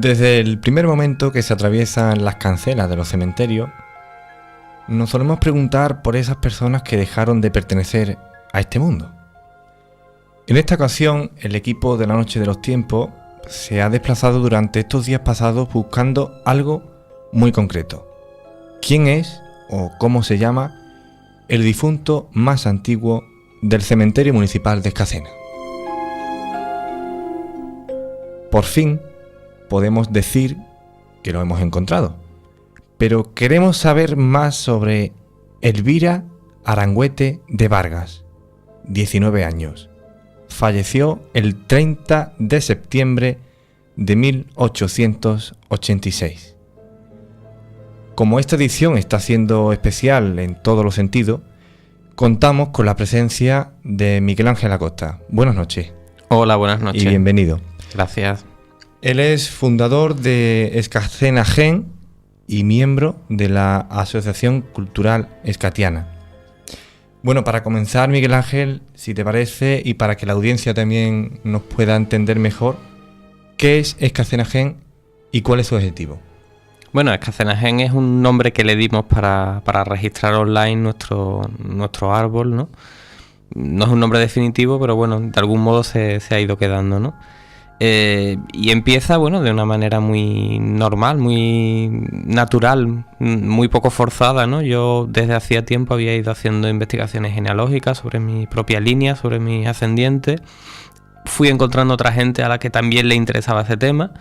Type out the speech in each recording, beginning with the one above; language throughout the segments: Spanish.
Desde el primer momento que se atraviesan las cancelas de los cementerios, nos solemos preguntar por esas personas que dejaron de pertenecer a este mundo. En esta ocasión, el equipo de la Noche de los Tiempos se ha desplazado durante estos días pasados buscando algo muy concreto. ¿Quién es o cómo se llama el difunto más antiguo del cementerio municipal de Escacena? Por fin podemos decir que lo hemos encontrado, pero queremos saber más sobre Elvira Arangüete de Vargas, 19 años. Falleció el 30 de septiembre de 1886. Como esta edición está siendo especial en todos los sentidos, contamos con la presencia de Miguel Ángel Acosta. Buenas noches. Hola, buenas noches. Y bienvenido. Gracias. Él es fundador de Escacena Gen y miembro de la Asociación Cultural Escatiana. Bueno, para comenzar, Miguel Ángel, si te parece, y para que la audiencia también nos pueda entender mejor, ¿qué es Escacena Gen y cuál es su objetivo? Bueno, Escacena Gen es un nombre que le dimos para registrar online nuestro árbol, ¿no? No es un nombre definitivo, pero bueno, de algún modo se ha ido quedando, ¿no? Y empieza, bueno, de una manera muy normal, muy natural, muy poco forzada, ¿no? Yo desde hacía tiempo había ido haciendo investigaciones genealógicas sobre mi propia línea, sobre mis ascendientes. Fui encontrando otra gente a la que también le interesaba ese tema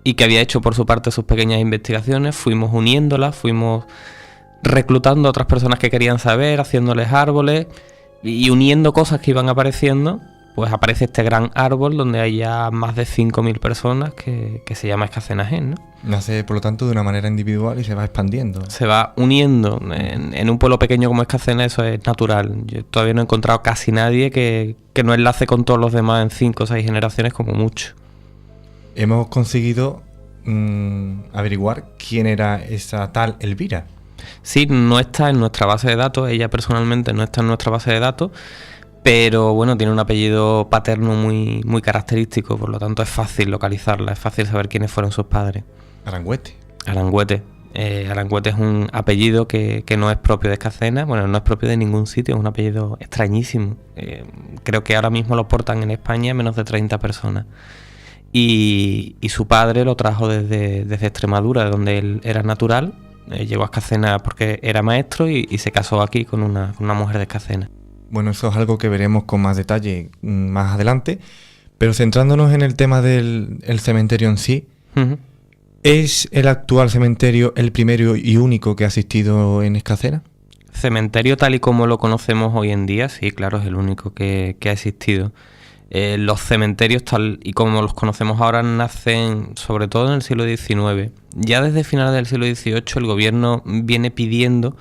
y que había hecho por su parte sus pequeñas investigaciones. Fuimos uniéndolas, fuimos reclutando a otras personas que querían saber, haciéndoles árboles y uniendo cosas que iban apareciendo. Pues aparece este gran árbol donde hay ya más de 5.000 personas que se llama Escacena Gen, ¿no? Nace, por lo tanto, de una manera individual y se va expandiendo. Se va uniendo. En un pueblo pequeño como Escacena eso es natural. Yo todavía no he encontrado casi nadie que no enlace con todos los demás en 5 o 6 generaciones como mucho. Hemos conseguido averiguar quién era esa tal Elvira. Sí, no está en nuestra base de datos. Ella personalmente no está en nuestra base de datos. Pero bueno, tiene un apellido paterno muy, muy característico, por lo tanto es fácil localizarla, es fácil saber quiénes fueron sus padres. Arangüete. Arangüete es un apellido que no es propio de Escacena, bueno, no es propio de ningún sitio, es un apellido extrañísimo. Creo que ahora mismo lo portan en España menos de 30 personas. Y su padre lo trajo desde Extremadura, de donde él era natural. Llegó a Escacena porque era maestro y se casó aquí con una mujer de Escacena. Bueno, eso es algo que veremos con más detalle más adelante, pero centrándonos en el tema del cementerio en sí, Uh-huh. ¿Es el actual cementerio el primero y único que ha existido en Escacena? Cementerio tal y como lo conocemos hoy en día, sí, claro, es el único que ha existido. Los cementerios tal y como los conocemos ahora nacen sobre todo en el siglo XIX. Ya desde finales del siglo XVIII el gobierno viene pidiendo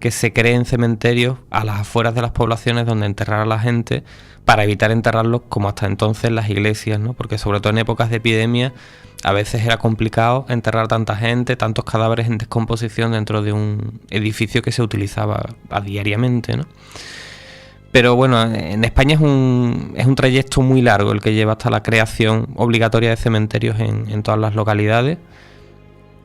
que se creen cementerios a las afueras de las poblaciones donde enterrar a la gente para evitar enterrarlos como hasta entonces en las iglesias, ¿no? Porque sobre todo en épocas de epidemia a veces era complicado enterrar tanta gente, tantos cadáveres en descomposición dentro de un edificio que se utilizaba diariamente, ¿no? Pero bueno, en España es un trayecto muy largo el que lleva hasta la creación obligatoria de cementerios en todas las localidades.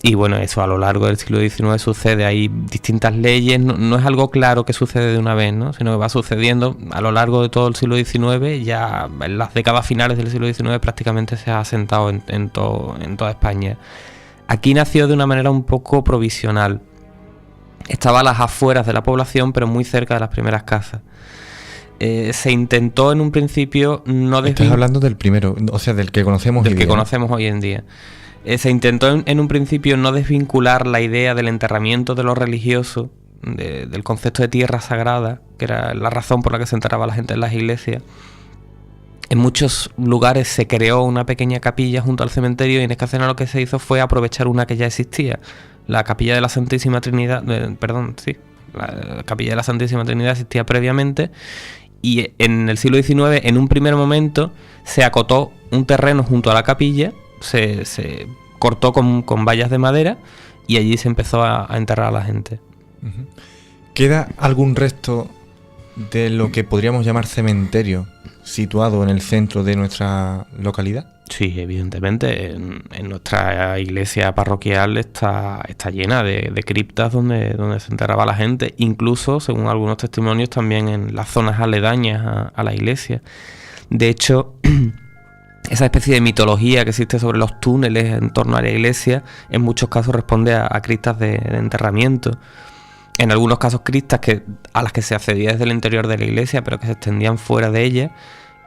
Y bueno, eso a lo largo del siglo XIX sucede, hay distintas leyes, no es algo claro que sucede de una vez, ¿no? Sino que va sucediendo a lo largo de todo el siglo XIX, ya en las décadas finales del siglo XIX prácticamente se ha asentado en toda España. Aquí nació de una manera un poco provisional, estaba a las afueras de la población pero muy cerca de las primeras casas. Se intentó en un principio no Estás hablando del primero, o sea, del que conocemos hoy en día. Del que conocemos hoy en día. Se intentó en un principio no desvincular la idea del enterramiento de lo religioso, del concepto de tierra sagrada, que era la razón por la que se enterraba la gente en las iglesias. En muchos lugares se creó una pequeña capilla junto al cementerio y en Escacena lo que se hizo fue aprovechar una que ya existía. La capilla de la Santísima Trinidad, la capilla de la Santísima Trinidad existía previamente. Y en el siglo XIX, en un primer momento, se acotó un terreno junto a la capilla, se cortó con vallas de madera y allí se empezó a enterrar a la gente. Uh-huh. ¿Queda algún resto de lo que podríamos llamar cementerio situado en el centro de nuestra localidad? Sí, evidentemente. En nuestra iglesia parroquial está llena de criptas donde se enterraba la gente. Incluso, según algunos testimonios, también en las zonas aledañas a la iglesia. De hecho, esa especie de mitología que existe sobre los túneles en torno a la iglesia, en muchos casos responde a criptas de enterramiento. En algunos casos criptas a las que se accedía desde el interior de la iglesia, pero que se extendían fuera de ella.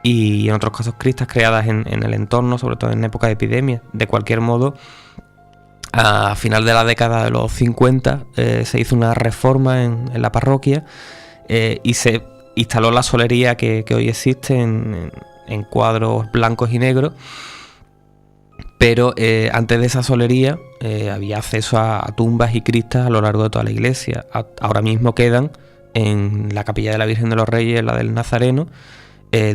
Y en otros casos criptas creadas en el entorno, sobre todo en época de epidemia. De cualquier modo, a final de la década de los 50 se hizo una reforma en la parroquia y se instaló la solería que hoy existe en cuadros blancos y negros. Pero antes de esa solería había acceso a tumbas y criptas a lo largo de toda la iglesia. Ahora mismo quedan en la capilla de la Virgen de los Reyes, la del Nazareno,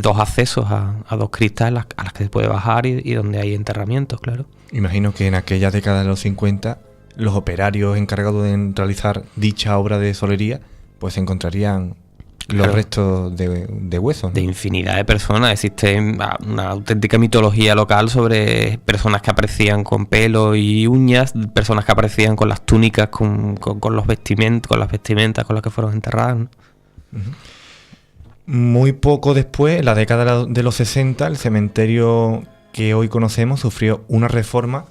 dos accesos a dos criptas a las que se puede bajar y donde hay enterramientos, claro. Imagino que en aquella década de los 50 los operarios encargados de realizar dicha obra de solería pues encontrarían los restos de huesos, ¿no? De infinidad de personas. Existe una auténtica mitología local sobre personas que aparecían con pelo y uñas, personas que aparecían con las túnicas, con las vestimentas con las que fueron enterradas, ¿no? Uh-huh. Muy poco después, en la década de los 60, el cementerio que hoy conocemos sufrió una reforma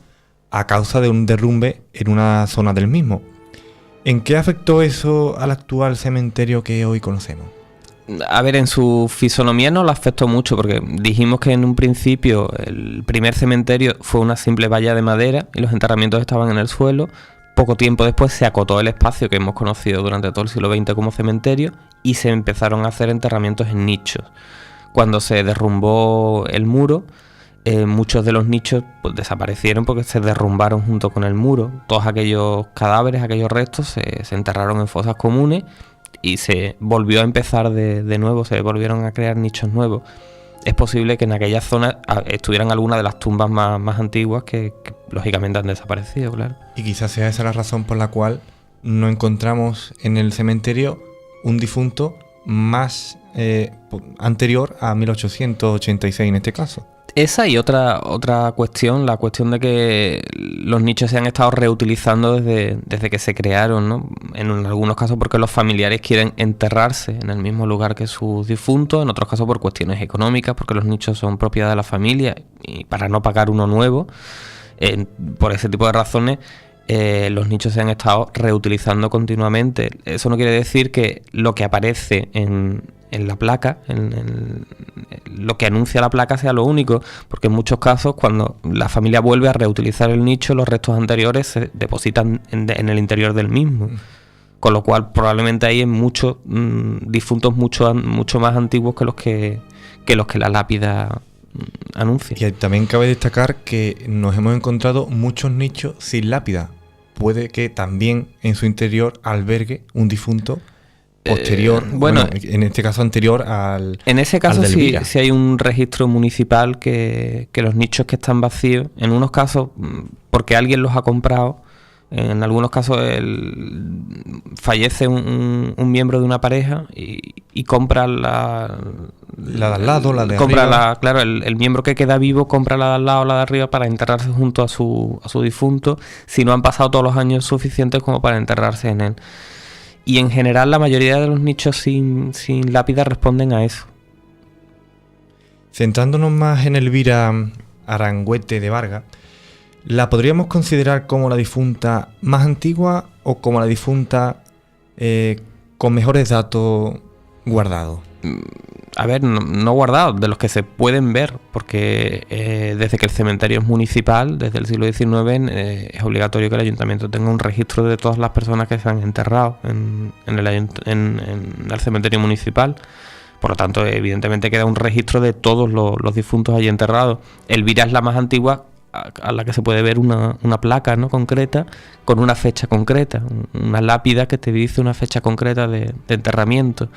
a causa de un derrumbe en una zona del mismo. ¿En qué afectó eso al actual cementerio que hoy conocemos? A ver, en su fisonomía no lo afectó mucho, porque dijimos que en un principio el primer cementerio fue una simple valla de madera y los enterramientos estaban en el suelo. Poco tiempo después se acotó el espacio que hemos conocido durante todo el siglo XX como cementerio y se empezaron a hacer enterramientos en nichos. Cuando se derrumbó el muro, muchos de los nichos pues desaparecieron porque se derrumbaron junto con el muro. Todos aquellos cadáveres, aquellos restos se enterraron en fosas comunes y se volvió a empezar de nuevo, se volvieron a crear nichos nuevos. Es posible que en aquella zona estuvieran algunas de las tumbas más antiguas que lógicamente han desaparecido, claro. Y quizás sea esa la razón por la cual no encontramos en el cementerio un difunto más anterior a 1886 en este caso. Esa y otra cuestión, la cuestión de que los nichos se han estado reutilizando desde que se crearon, ¿no? En algunos casos porque los familiares quieren enterrarse en el mismo lugar que sus difuntos, en otros casos por cuestiones económicas, porque los nichos son propiedad de la familia y para no pagar uno nuevo. Por ese tipo de razones, los nichos se han estado reutilizando continuamente. Eso no quiere decir que lo que aparece en la placa, lo que anuncia la placa sea lo único, porque en muchos casos cuando la familia vuelve a reutilizar el nicho, los restos anteriores se depositan en el interior del mismo, con lo cual probablemente hay muchos difuntos mucho más antiguos que los que la lápida anuncia. Y también cabe destacar que nos hemos encontrado muchos nichos sin lápida. Puede que también en su interior albergue un difunto posterior, en este caso anterior al. En ese caso sí hay un registro municipal que los nichos que están vacíos, en unos casos porque alguien los ha comprado, en algunos casos fallece un miembro de una pareja y compra la de al lado, la de compra arriba. Claro, el miembro que queda vivo compra la de al lado o la de arriba para enterrarse junto a su difunto, si no han pasado todos los años suficientes como para enterrarse en él. Y en general la mayoría de los nichos sin lápida responden a eso. Centrándonos más en Elvira Arangüete de Vargas, ¿la podríamos considerar como la difunta más antigua o como la difunta con mejores datos guardados? A ver, no guardados, de los que se pueden ver, porque desde que el cementerio es municipal, desde el siglo XIX, es obligatorio que el ayuntamiento tenga un registro de todas las personas que se han enterrado en el cementerio municipal. Por lo tanto, evidentemente queda un registro de todos los difuntos allí enterrados. Elvira es la más antigua, a la que se puede ver una placa, ¿no?, concreta, con una fecha concreta, una lápida que te dice una fecha concreta de enterramiento.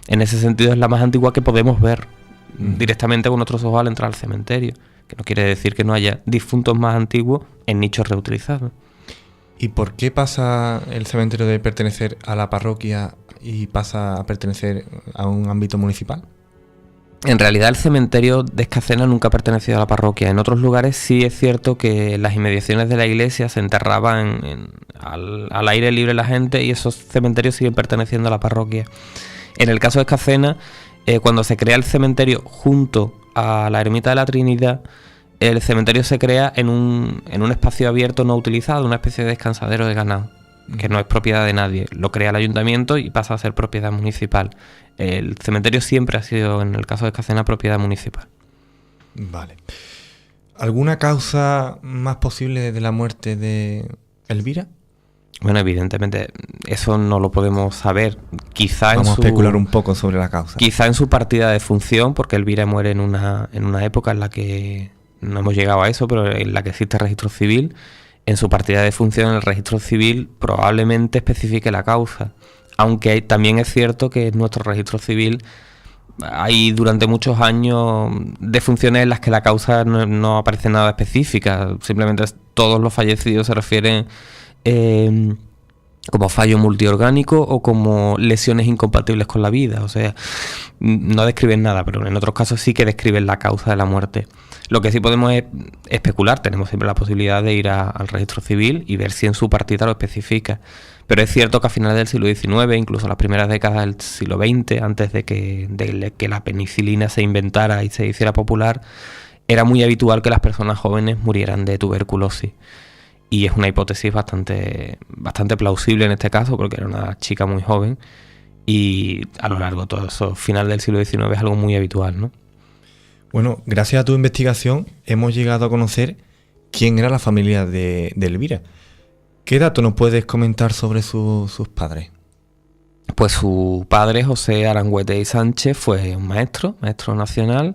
En ese sentido es la más antigua que podemos ver directamente con otros ojos al entrar al cementerio, que no quiere decir que no haya difuntos más antiguos en nichos reutilizados. ¿Y por qué pasa el cementerio de pertenecer a la parroquia y pasa a pertenecer a un ámbito municipal? En realidad el cementerio de Escacena nunca ha pertenecido a la parroquia. En otros lugares sí es cierto que en las inmediaciones de la iglesia se enterraba al aire libre la gente, y esos cementerios siguen perteneciendo a la parroquia. En el caso de Escacena, cuando se crea el cementerio junto a la ermita de la Trinidad, el cementerio se crea en un espacio abierto no utilizado, una especie de descansadero de ganado, que no es propiedad de nadie. Lo crea el ayuntamiento y pasa a ser propiedad municipal. El cementerio siempre ha sido, en el caso de Escacena, propiedad municipal. Vale. ¿Alguna causa más posible de la muerte de Elvira? Bueno, evidentemente eso no lo podemos saber. Vamos a especular un poco sobre la causa. Quizá en su partida de función, porque Elvira muere en una época en la que no hemos llegado a eso, pero en la que existe registro civil. En su partida de función, en el registro civil probablemente especifique la causa. Aunque también es cierto que en nuestro registro civil hay durante muchos años defunciones en las que la causa no aparece nada específica. Simplemente todos los fallecidos se refieren como fallo multiorgánico o como lesiones incompatibles con la vida. O sea, no describen nada, pero en otros casos sí que describen la causa de la muerte. Lo que sí podemos es especular. Tenemos siempre la posibilidad de ir al registro civil y ver si en su partida lo especifica. Pero es cierto que a finales del siglo XIX, incluso las primeras décadas del siglo XX, antes de que la penicilina se inventara y se hiciera popular, era muy habitual que las personas jóvenes murieran de tuberculosis. Y es una hipótesis bastante plausible en este caso, porque era una chica muy joven, y a lo largo de todo eso, final del siglo XIX, es algo muy habitual, ¿no? Bueno, gracias a tu investigación hemos llegado a conocer quién era la familia de Elvira. ¿Qué dato nos puedes comentar sobre sus padres? Pues su padre, José Arangüete y Sánchez, fue un maestro nacional.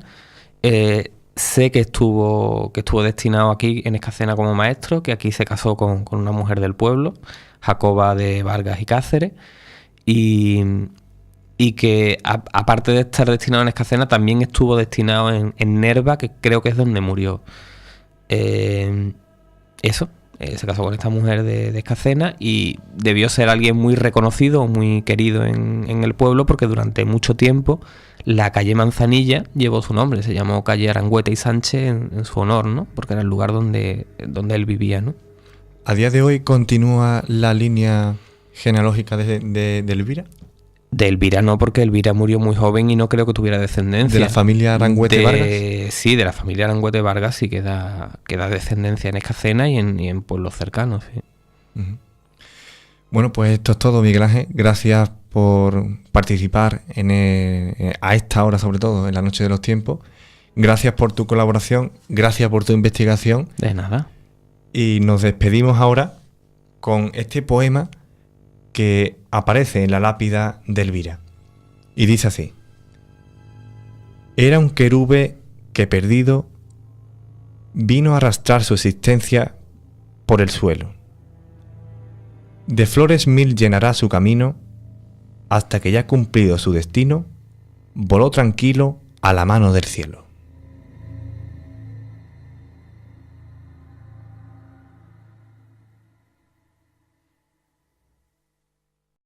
Sé que estuvo destinado aquí en Escacena como maestro, que aquí se casó con una mujer del pueblo, Jacoba de Vargas y Cáceres, y que aparte de estar destinado en Escacena, también estuvo destinado en Nerva, que creo que es donde murió. Se casó con esta mujer de Escacena y debió ser alguien muy reconocido, muy querido en el pueblo, porque durante mucho tiempo la calle Manzanilla llevó su nombre, se llamó calle Arangüete y Sánchez en su honor, ¿no? Porque era el lugar donde él vivía, ¿no? ¿A día de hoy continúa la línea genealógica de Elvira? De Elvira no, porque Elvira murió muy joven y no creo que tuviera descendencia. ¿De la familia Arangüete Vargas? Sí, de la familia Arangüete Vargas sí queda descendencia en Escacena y en pueblos cercanos, sí. Uh-huh. Bueno, pues esto es todo, Miguel Ángel. Gracias por participar a esta hora, sobre todo, en la Noche de los Tiempos. Gracias por tu colaboración, gracias por tu investigación. De nada. Y nos despedimos ahora con este poema que aparece en la lápida de Elvira. Y dice así: era un querube que perdido vino a arrastrar su existencia por el suelo. De flores mil llenará su camino, hasta que ya cumplido su destino, voló tranquilo a la mano del cielo.